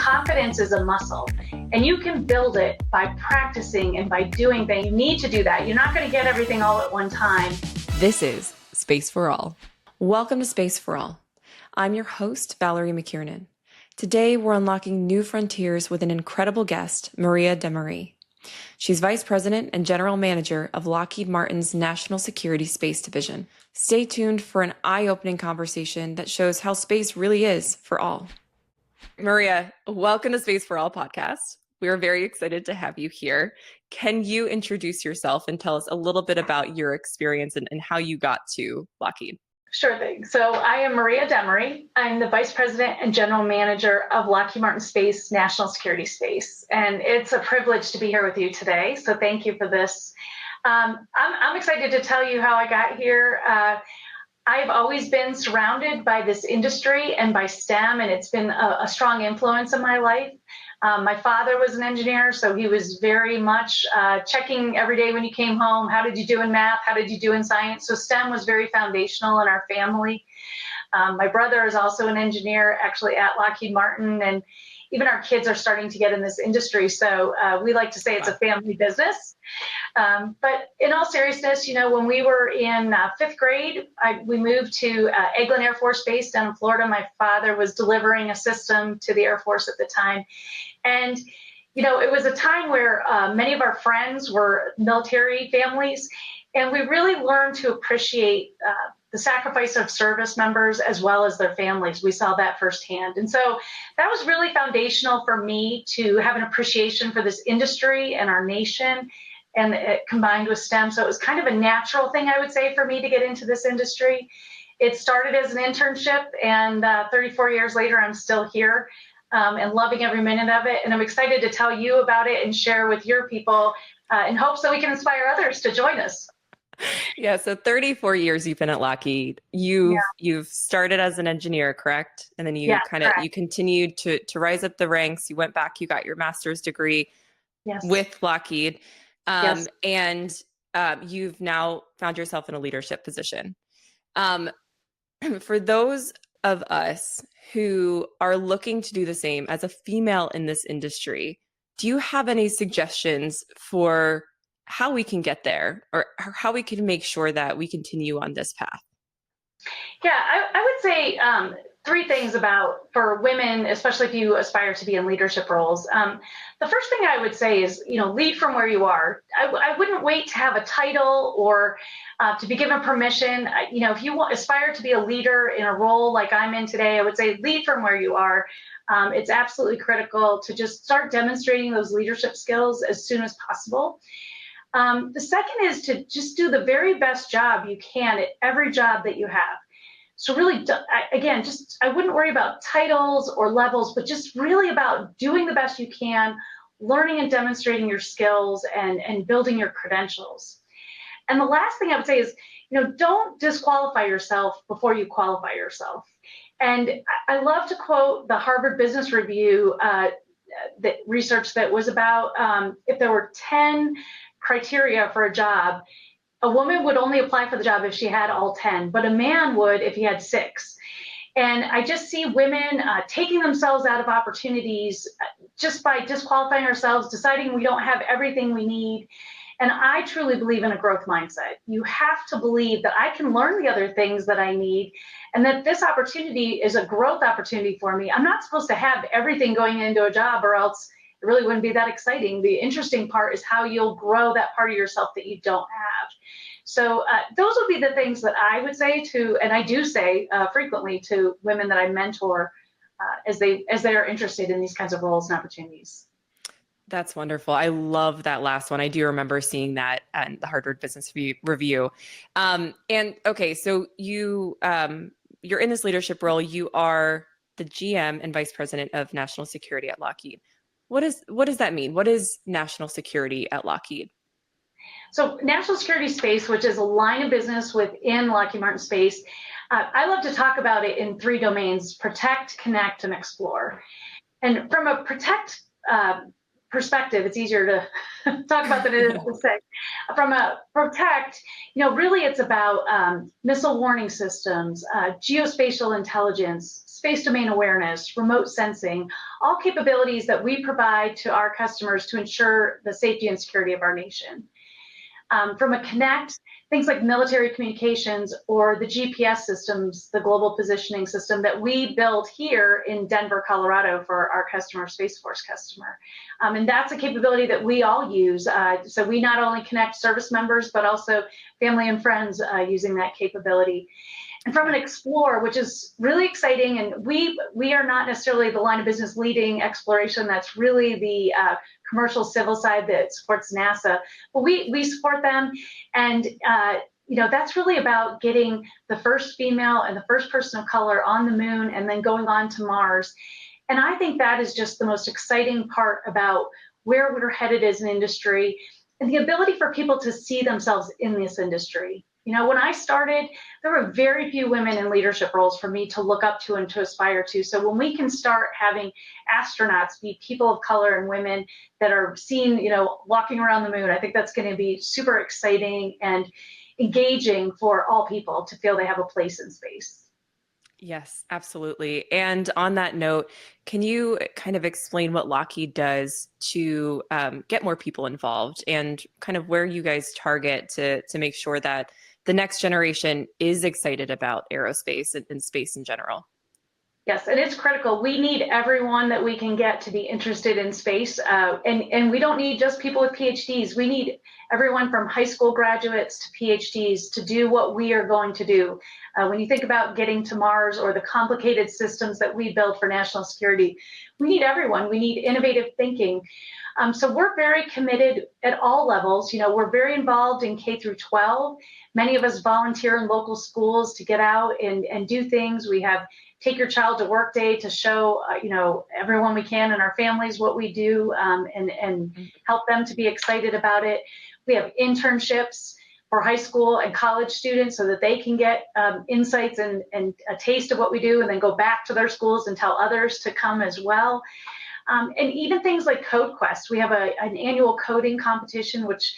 confidence is a muscle, and you can build it by practicing and by doing things. You need to do that. You're not going to get everything all at one time. This is Space for All. Welcome to Space for All. I'm your host, Valerie McKiernan. Today, we're unlocking new frontiers with an incredible guest, Maria Demaree. She's Vice President and General Manager of Lockheed Martin's National Security Space Division. Stay tuned for an eye-opening conversation that shows how space really is for all. Maria, welcome to Space for All podcast. We are very excited to have you here. Can you introduce yourself and tell us a little bit about your experience and how you got to Lockheed? Sure thing. So I am Maria Demaree. I'm the Vice President and General Manager of Lockheed Martin Space, National Security Space. And it's a privilege to be here with you today. So thank you for this. I'm excited to tell you how I got here. I've always been surrounded by this industry and by STEM, and it's been a strong influence in my life. My father was an engineer, so he was very much checking every day when he came home, how did you do in math, how did you do in science? So STEM was very foundational in our family. My brother is also an engineer, actually at Lockheed Martin, and even our kids are starting to get in this industry. So we like to say it's a family business. But in all seriousness, when we were in fifth grade, we moved to Eglin Air Force Base down in Florida. My father was delivering a system to the Air Force at the time. And, it was a time where many of our friends were military families, and we really learned to appreciate the sacrifice of service members as well as their families. We saw that firsthand. And so that was really foundational for me to have an appreciation for this industry and our nation, and it combined with STEM. So it was kind of a natural thing, I would say, for me to get into this industry. It started as an internship, and 34 years later, I'm still here and loving every minute of it. And I'm excited to tell you about it and share with your people in hopes that we can inspire others to join us. Yeah, so 34 years you've been at Lockheed. You've started as an engineer, correct? And then you you continued to rise up the ranks. You went back, you got your master's degree with Lockheed. And you've now found yourself in a leadership position. For those of us who are looking to do the same as a female in this industry, do you have any suggestions for how we can get there, or how we can make sure that we continue on this path? Yeah, I would say three things for women, especially if you aspire to be in leadership roles. The first thing I would say is, lead from where you are. I wouldn't wait to have a title or to be given permission. If you aspire to be a leader in a role like I'm in today, I would say lead from where you are. It's absolutely critical to just start demonstrating those leadership skills as soon as possible. The second is to just do the very best job you can at every job that you have. So really, again, I wouldn't worry about titles or levels, but just really about doing the best you can, learning and demonstrating your skills and building your credentials. And the last thing I would say is, don't disqualify yourself before you qualify yourself. And I love to quote the Harvard Business Review the research that was about if there were 10 criteria for a job, a woman would only apply for the job if she had all 10, but a man would if he had 6. And I just see women taking themselves out of opportunities just by disqualifying ourselves, deciding we don't have everything we need. And I truly believe in a growth mindset. You have to believe that I can learn the other things that I need, and that this opportunity is a growth opportunity for me. I'm not supposed to have everything going into a job, or else it really wouldn't be that exciting. The interesting part is how you'll grow that part of yourself that you don't have. So those would be the things that I would say to, and I do say frequently to women that I mentor as they are interested in these kinds of roles and opportunities. That's wonderful. I love that last one. I do remember seeing that in the Harvard Business Review. And okay, so you're in this leadership role. You are the GM and Vice President of National Security at Lockheed. What does that mean? What is national security at Lockheed? So National Security Space, which is a line of business within Lockheed Martin Space, I love to talk about it in 3 domains: protect, connect, and explore. And from a protect perspective, it's easier to talk about than it is to say. From a protect, really it's about missile warning systems, geospatial intelligence, space domain awareness, remote sensing, all capabilities that we provide to our customers to ensure the safety and security of our nation. From a connect, things like military communications or the GPS systems, the global positioning system that we built here in Denver, Colorado for our customer, Space Force customer. And that's a capability that we all use. So we not only connect service members, but also family and friends using that capability. And from an explore, which is really exciting, and we are not necessarily the line of business leading exploration. That's really the commercial civil side that supports NASA, but we support them, and that's really about getting the first female and the first person of color on the moon, and then going on to Mars. And I think that is just the most exciting part about where we're headed as an industry, and the ability for people to see themselves in this industry. When I started, there were very few women in leadership roles for me to look up to and to aspire to. So when we can start having astronauts be people of color and women that are seen, walking around the moon, I think that's going to be super exciting and engaging for all people to feel they have a place in space. Yes, absolutely. And on that note, can you kind of explain what Lockheed does to get more people involved, and kind of where you guys target to make sure that the next generation is excited about aerospace and space in general? Yes, and it's critical. We need everyone that we can get to be interested in space. And we don't need just people with PhDs. We need everyone from high school graduates to PhDs to do what we are going to do. When you think about getting to Mars or the complicated systems that we build for national security, we need everyone. We need innovative thinking. So we're very committed at all levels. We're very involved in K through 12. Many of us volunteer in local schools to get out and do things. We have Take Your Child to Work Day to show, everyone we can in our families what we do, and help them to be excited about it. We have internships for high school and college students so that they can get insights and a taste of what we do, and then go back to their schools and tell others to come as well. And even things like Code Quest. We have an annual coding competition, which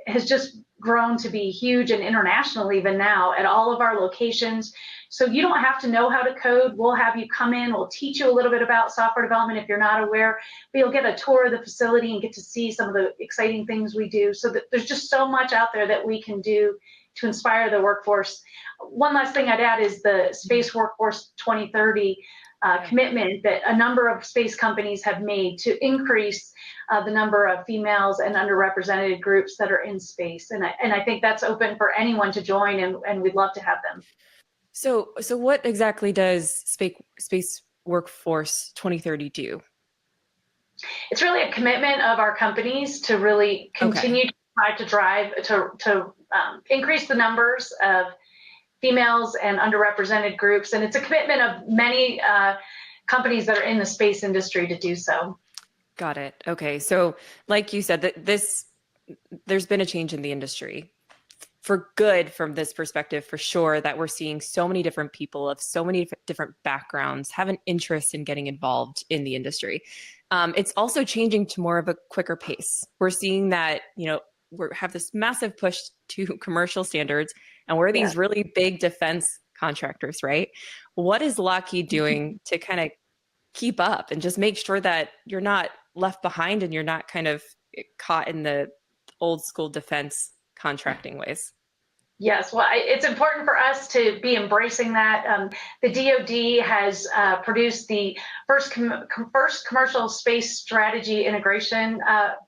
has just grown to be huge and international even now at all of our locations. So you don't have to know how to code. We'll have you come in. We'll teach you a little bit about software development if you're not aware. But you'll get a tour of the facility and get to see some of the exciting things we do. So that there's just so much out there that we can do to inspire the workforce. One last thing I'd add is the Space Workforce 2030 commitment that a number of space companies have made to increase the number of females and underrepresented groups that are in space. And I think that's open for anyone to join, and we'd love to have them. So what exactly does Space Workforce 2030 do? It's really a commitment of our companies to really continue to try to drive to increase the numbers of females and underrepresented groups. And it's a commitment of many companies that are in the space industry to do so. Got it. Okay. So like you said, there's been a change in the industry for good from this perspective, for sure, that we're seeing so many different people of so many different backgrounds have an interest in getting involved in the industry. It's also changing to more of a quicker pace. We're seeing that, we have this massive push to commercial standards, and we're these really big defense contractors, right? What is Lockheed doing to kind of keep up and just make sure that you're not left behind and you're not kind of caught in the old school defense contracting ways? Yes, well, it's important for us to be embracing that. The DoD has produced the first commercial space strategy integration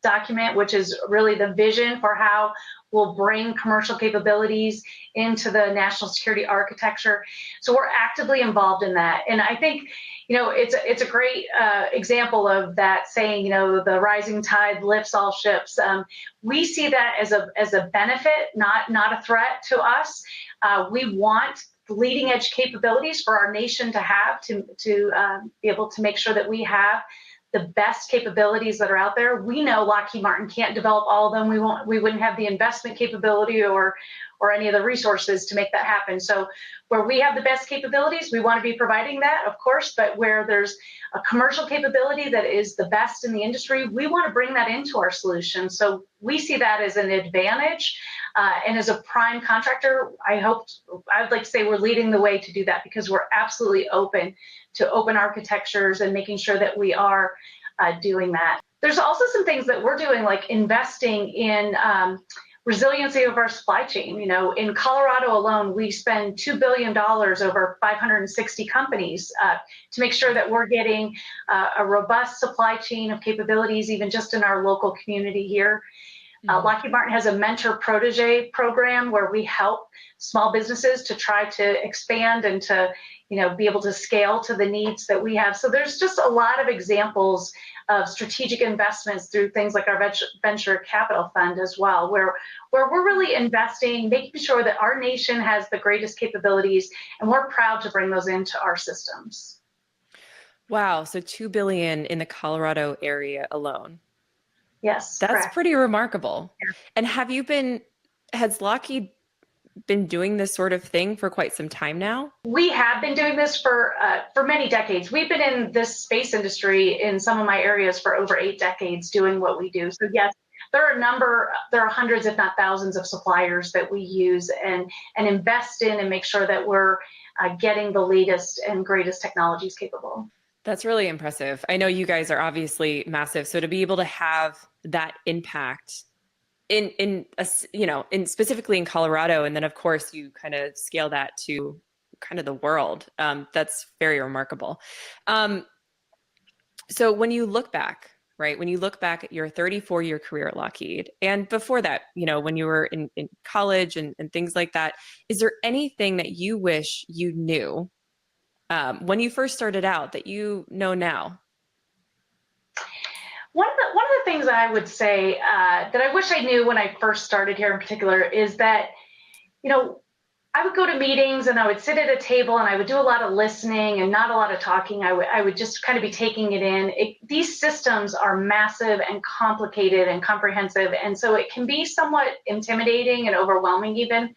document, which is really the vision for how we'll bring commercial capabilities into the national security architecture. So we're actively involved in that. And I think, it's a great example of that saying, the rising tide lifts all ships. We see that as a benefit, not a threat to us. We want leading edge capabilities for our nation to have to be able to make sure that we have the best capabilities that are out there. We know Lockheed Martin can't develop all of them. We wouldn't have the investment capability or or any of the resources to make that happen. So where we have the best capabilities, we want to be providing that, of course, but where there's a commercial capability that is the best in the industry, we want to bring that into our solution. So we see that as an advantage. And as a prime contractor, I would like to say we're leading the way to do that, because we're absolutely open to open architectures and making sure that we are doing that. There's also some things that we're doing, like investing in resiliency of our supply chain. You know, in Colorado alone, we spend $2 billion over 560 companies to make sure that we're getting a robust supply chain of capabilities, even just in our local community here. Lockheed Martin has a mentor protege program where we help small businesses to try to expand and to, you know, be able to scale to the needs that we have. So there's just a lot of examples of strategic investments through things like our venture capital fund as well, where we're really investing, making sure that our nation has the greatest capabilities, and we're proud to bring those into our systems. Wow, so $2 billion in the Colorado area alone. Yes, that's correct. Pretty remarkable. Yeah. And has Lockheed been doing this sort of thing for quite some time now? We have been doing this for many decades. We've been in this space industry in some of my areas for over 8 decades doing what we do. So yes, there are hundreds, if not thousands, of suppliers that we use and invest in and make sure that we're getting the latest and greatest technologies capable. That's really impressive. I know you guys are obviously massive. So to be able to have that impact in specifically in Colorado, and then of course you kind of scale that to kind of the world, that's very remarkable. So when you look back, right, when you look back at your 34-year career at Lockheed, and before that, you know, when you were in college and things like that, is there anything that you wish you knew when you first started out that you know now? One of the things that I would say that I wish I knew when I first started here in particular is that, you know, I would go to meetings and I would sit at a table and I would do a lot of listening and not a lot of talking. I would just kind of be taking it in. These systems are massive and complicated and comprehensive, and so it can be somewhat intimidating and overwhelming even.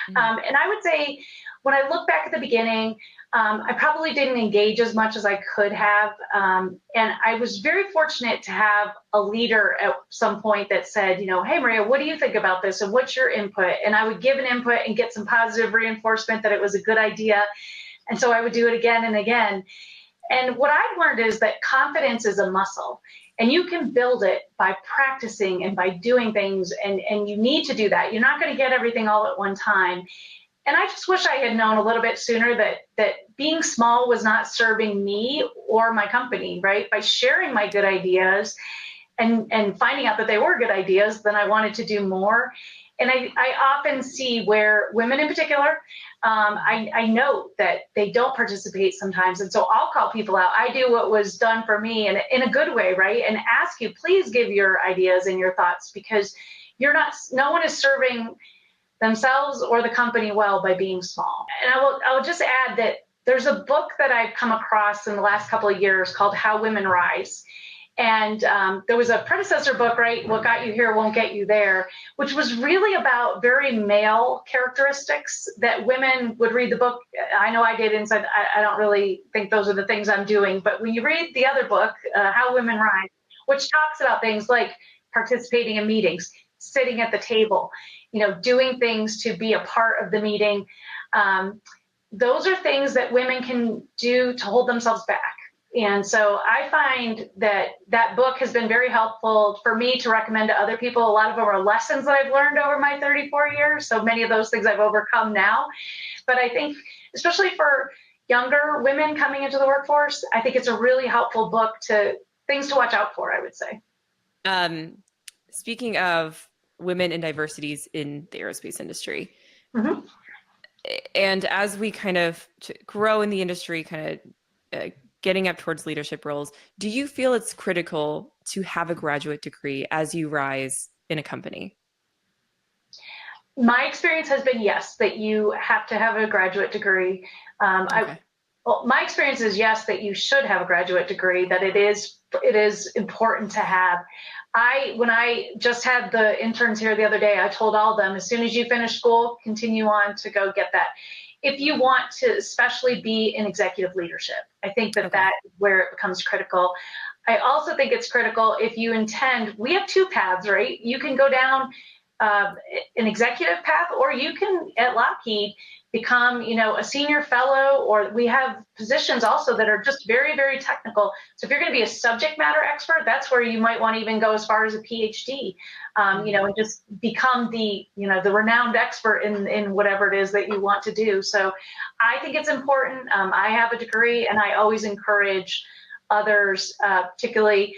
And I would say when I look back at the beginning, I probably didn't engage as much as I could have. And I was very fortunate to have a leader at some point that said, you know, hey, Maria, what do you think about this? And what's your input? And I would give an input and get some positive reinforcement that it was a good idea. And so I would do it again and again. And what I've learned is that confidence is a muscle. And you can build it by practicing and by doing things. And you need to do that. You're not going to get everything all at one time. And I just wish I had known a little bit sooner that being small was not serving me or my company, right? By sharing my good ideas and finding out that they were good ideas, then I wanted to do more. And I often see where women in particular, I know that they don't participate sometimes. And so I'll call people out. I do what was done for me and in a good way, right? And ask you, please give your ideas and your thoughts, because no one is serving themselves or the company well by being small. And I will just add that there's a book that I've come across in the last couple of years called How Women Rise. And there was a predecessor book, right? What Got You Here Won't Get You There, which was really about very male characteristics that women would read the book. I know I did and said, I don't really think those are the things I'm doing. But when you read the other book, How Women Rise, which talks about things like participating in meetings, sitting at the table, you know, doing things to be a part of the meeting. Those are things that women can do to hold themselves back. And so I find that book has been very helpful for me to recommend to other people. A lot of them are lessons that I've learned over my 34 years. So many of those things I've overcome now. But I think, especially for younger women coming into the workforce, I think it's a really helpful book things to watch out for, I would say. Speaking of women and diversities in the aerospace industry, mm-hmm. and as we kind of grow in the industry, kind of getting up towards leadership roles, do you feel it's critical to have a graduate degree as you rise in a company? My experience has been yes, that you have to have a graduate degree. Okay. Well, my experience is yes, that you should have a graduate degree, that it is important to have. When I just had the interns here the other day, I told all of them, as soon as you finish school, continue on to go get that. If you want to especially be in executive leadership, I think that Okay. that is where it becomes critical. I also think it's critical if you intend, we have two paths, right? You can go down an executive path, or you can at Lockheed become, a senior fellow, or we have positions also that are just very, very technical. So if you're going to be a subject matter expert, that's where you might want to even go as far as a PhD, and just become the renowned expert in whatever it is that you want to do. So I think it's important. I have a degree, and I always encourage others, particularly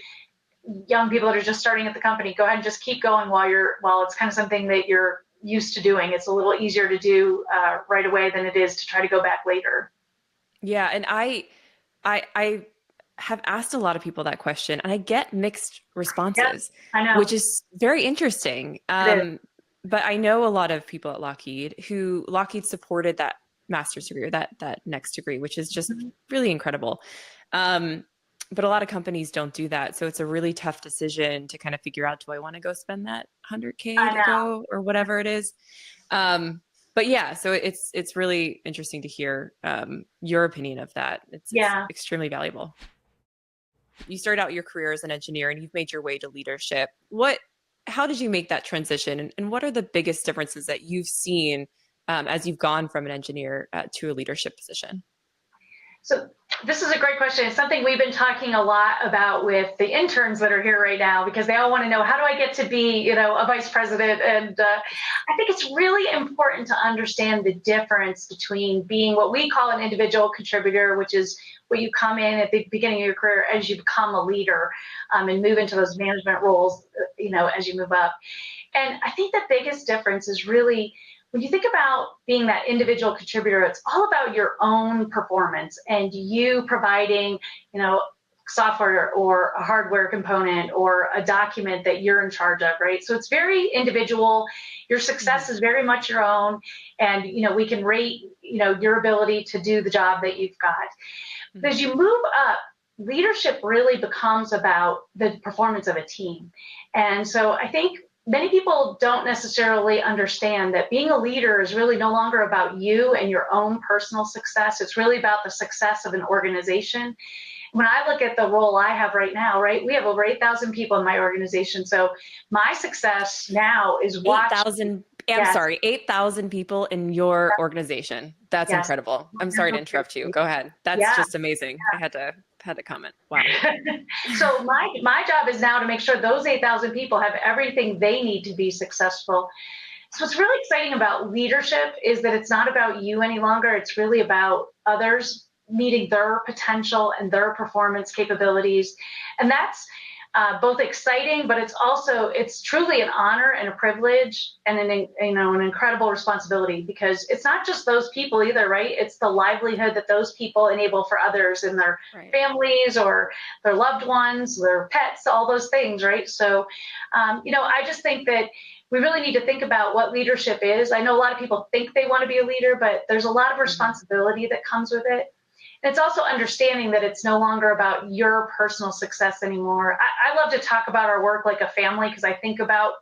young people that are just starting at the company, go ahead and just keep going while it's kind of something that you're used to doing. It's a little easier to do right away than it is to try to go back later. Yeah, and I have asked a lot of people that question, and I get mixed responses, I know. which is very interesting. But I know a lot of people at Lockheed supported that master's degree, or that next degree, which is just really incredible. But a lot of companies don't do that. So it's a really tough decision to kind of figure out, do I want to go spend that $100K to go, or whatever it is? But yeah, so it's really interesting to hear your opinion of that. It's extremely valuable. You started out your career as an engineer, and you've made your way to leadership. How did you make that transition? And what are the biggest differences that you've seen as you've gone from an engineer to a leadership position? So this is a great question. It's something we've been talking a lot about with the interns that are here right now, because they all want to know, how do I get to be, a vice president? And I think it's really important to understand the difference between being what we call an individual contributor, which is where you come in at the beginning of your career as you become a leader, and move into those management roles, as you move up. And I think the biggest difference is really, when you think about being that individual contributor, it's all about your own performance and you providing, software or a hardware component or a document that you're in charge of, right? So it's very individual. Your success is very much your own. And, we can rate, your ability to do the job that you've got. But as you move up, leadership really becomes about the performance of a team. And so I think many people don't necessarily understand that being a leader is really no longer about you and your own personal success. It's really about the success of an organization. When I look at the role I have right now, right, we have over 8,000 people in my organization. So my success now is watching. 8,000. I'm sorry, 8,000 people in your organization. That's incredible. I'm sorry to interrupt you. Go ahead. That's just amazing. I had to comment. Wow. So my job is now to make sure those 8,000 people have everything they need to be successful. So what's really exciting about leadership is that it's not about you any longer. It's really about others meeting their potential and their performance capabilities. And that's both exciting, but it's truly an honor and a privilege and an incredible responsibility, because it's not just those people either, right? It's the livelihood that those people enable for others and their families or their loved ones, their pets, all those things, right? So, I just think that we really need to think about what leadership is. I know a lot of people think they want to be a leader, but there's a lot of responsibility that comes with it. And it's also understanding that it's no longer about your personal success anymore. I love to talk about our work like a family, because I think about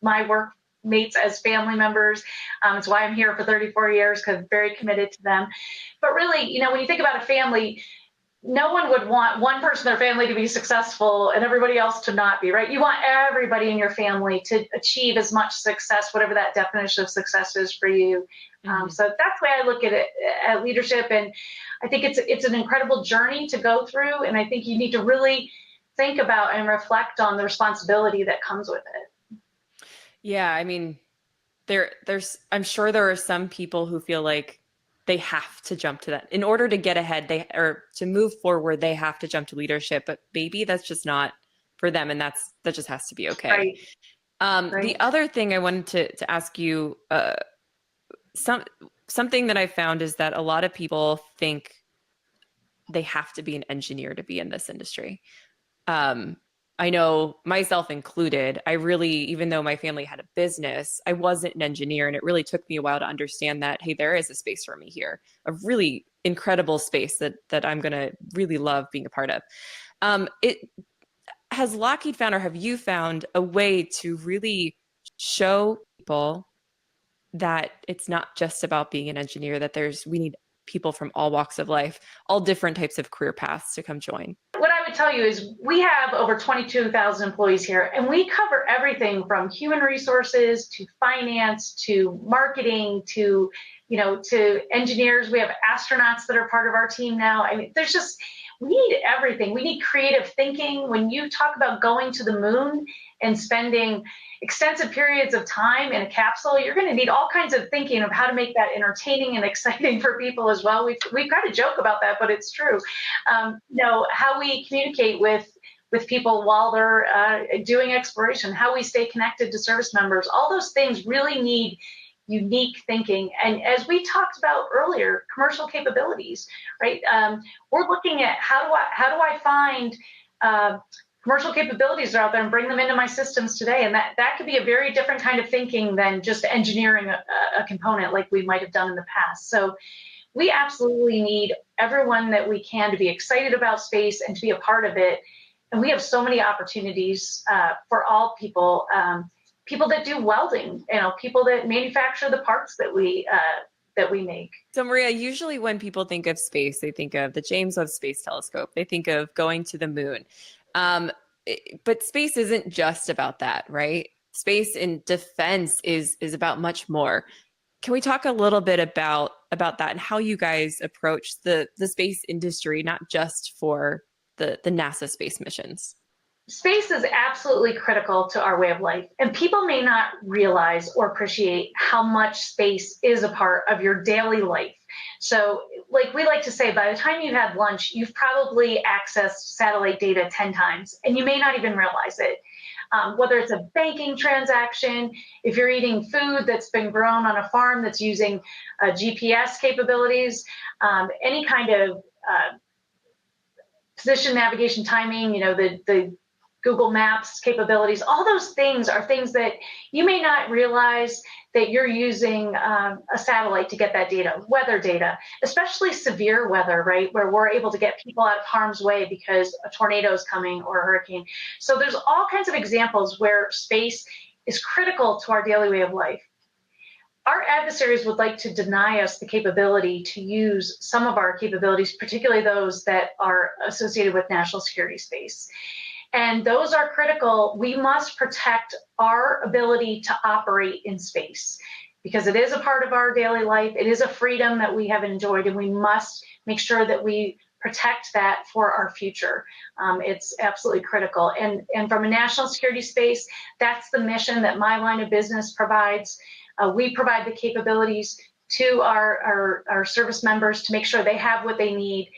my workmates as family members. It's why I'm here for 34 years, because I'm very committed to them. But really, when you think about a family, no one would want one person in their family to be successful and everybody else to not be, right? You want everybody in your family to achieve as much success, whatever that definition of success is for you. So that's the way I look at it, at leadership. And I think it's an incredible journey to go through. And I think you need to really think about and reflect on the responsibility that comes with it. Yeah. I mean, I'm sure there are some people who feel like they have to jump to that in order to get ahead, or to move forward, they have to jump to leadership, but maybe that's just not for them. And that just has to be okay. The other thing I wanted to ask you, something that I found is that a lot of people think they have to be an engineer to be in this industry. I know, myself included, even though my family had a business, I wasn't an engineer. And it really took me a while to understand that, hey, there is a space for me here of really incredible space that I'm going to really love being a part of. It has Lockheed found, or have you found a way to really show people that it's not just about being an engineer, that we need people from all walks of life, all different typs of career paths to come join? What I would tell you is we have over 22,000 employees here, and we cover everything from human resources to finance to marketing to, to engineers. We have astronauts that are part of our team now. I mean, we need everything. We need creative thinking. When you talk about going to the moon and spending extensive periods of time in a capsule, you're going to need all kinds of thinking of how to make that entertaining and exciting for people as well. We've got to joke about that, but it's true. How we communicate with people while they're doing exploration, how we stay connected to service members, all those things really need unique thinking. And as we talked about earlier, commercial capabilities, right? We're looking at how do I find commercial capabilities that are out there and bring them into my systems today. And that could be a very different kind of thinking than just engineering a component like we might have done in the past. So we absolutely need everyone that we can to be excited about space and to be a part of it. And we have so many opportunities for all people. People that do welding, people that manufacture the parts that we make. So Maria, usually when people think of space, they think of the James Webb Space Telescope. They think of going to the moon. But space isn't just about that, right? Space in defense is about much more. Can we talk a little bit about that and how you guys approach the space industry, not just for the NASA space missions? Space is absolutely critical to our way of life, and people may not realize or appreciate how much space is a part of your daily life. So, like we like to say, by the time you had lunch, you've probably accessed satellite data 10 times, and you may not even realize it. Whether it's a banking transaction, if you're eating food that's been grown on a farm that's using GPS capabilities, any kind of position, navigation, timing, the Google Maps capabilities, all those things are things that you may not realize that you're using a satellite to get that data, weather data, especially severe weather, right, where we're able to get people out of harm's way because a tornado is coming or a hurricane. So there's all kinds of examples where space is critical to our daily way of life. Our adversaries would like to deny us the capability to use some of our capabilities, particularly those that are associated with national security space. And those are critical. We must protect our ability to operate in space because it is a part of our daily life. It is a freedom that we have enjoyed, and we must make sure that we protect that for our future. It's absolutely critical. And from a national security space, that's the mission that my line of business provides. We provide the capabilities to our service members to make sure they have what they need.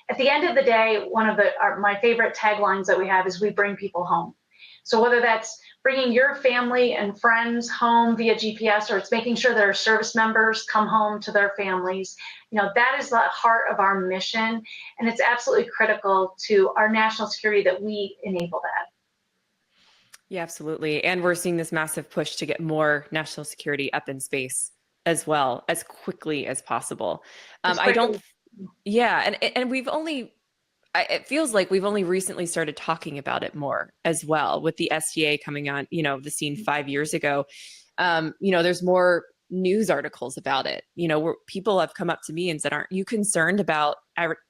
At the end of the day, one of my favorite taglines that we have is we bring people home. So whether that's bringing your family and friends home via GPS, or it's making sure that our service members come home to their families, that is the heart of our mission. And it's absolutely critical to our national security that we enable that. Yeah, absolutely. And we're seeing this massive push to get more national security up in space as well, as quickly as possible. Yeah, and it feels like we've only recently started talking about it more as well, with the SDA coming on, the scene 5 years ago. There's more news articles about it, where people have come up to me and said, aren't you concerned about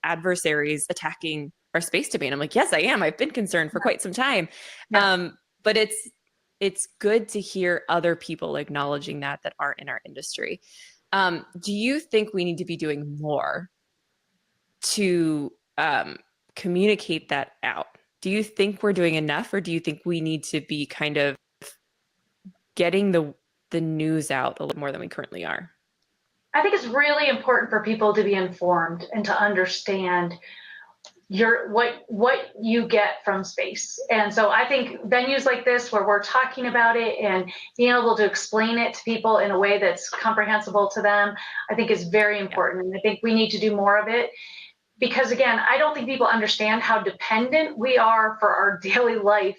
adversaries attacking our space domain? I'm like, yes, I am. I've been concerned for quite some time. Yeah. But it's good to hear other people acknowledging that aren't in our industry. Do you think we need to be doing more to communicate that out? Do you think we're doing enough, or do you think we need to be kind of getting the news out a little more than we currently are? I think it's really important for people to be informed and to understand what you get from space. And so I think venues like this, where we're talking about it and being able to explain it to people in a way that's comprehensible to them, I think is very important. And I think we need to do more of it. Because again, I don't think people understand how dependent we are for our daily life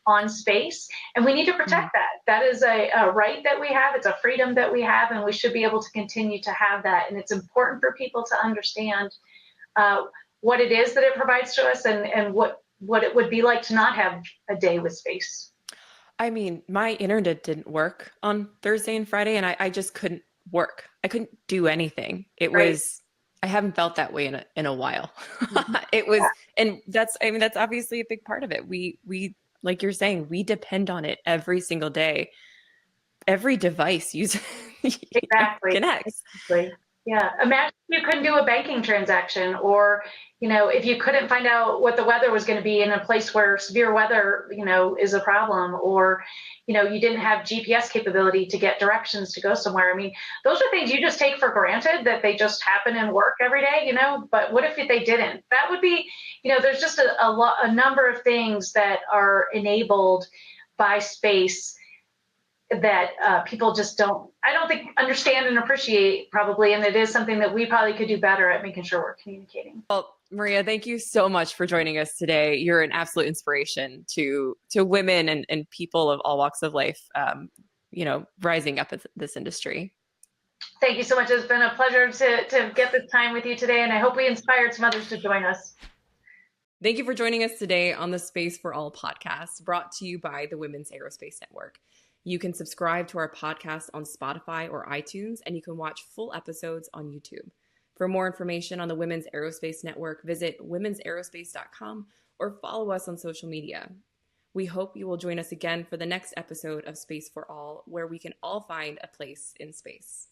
on space, and we need to protect that. That is a right that we have. It's a freedom that we have, and we should be able to continue to have that. And it's important for people to understand what it is that it provides to us, and what it would be like to not have a day with space. I mean, my internet didn't work on Thursday and Friday, and I just couldn't work. I couldn't do anything. It Right. was, I haven't felt that way in a while. It was, and that's obviously a big part of it. We, like you're saying, we depend on it every single day. Every device uses Exactly. connects. Exactly. Yeah. Imagine if you couldn't do a banking transaction, or, if you couldn't find out what the weather was going to be in a place where severe weather, is a problem, or, you didn't have GPS capability to get directions to go somewhere. I mean, those are things you just take for granted that they just happen and work every day, but what if they didn't? That would be, there's just a number of things that are enabled by space that people just I don't think understand and appreciate probably. And it is something that we probably could do better at making sure we're communicating. Well, Maria, thank you so much for joining us today. You're an absolute inspiration to women and people of all walks of life, rising up in this industry. Thank you so much. It's been a pleasure to get this time with you today. And I hope we inspired some others to join us. Thank you for joining us today on the Space for All podcast, brought to you by the Women's Aerospace Network. You can subscribe to our podcast on Spotify or iTunes, and you can watch full episodes on YouTube. For more information on the Women's Aerospace Network, visit womensaerospace.com or follow us on social media. We hope you will join us again for the next episode of Space for All, where we can all find a place in space.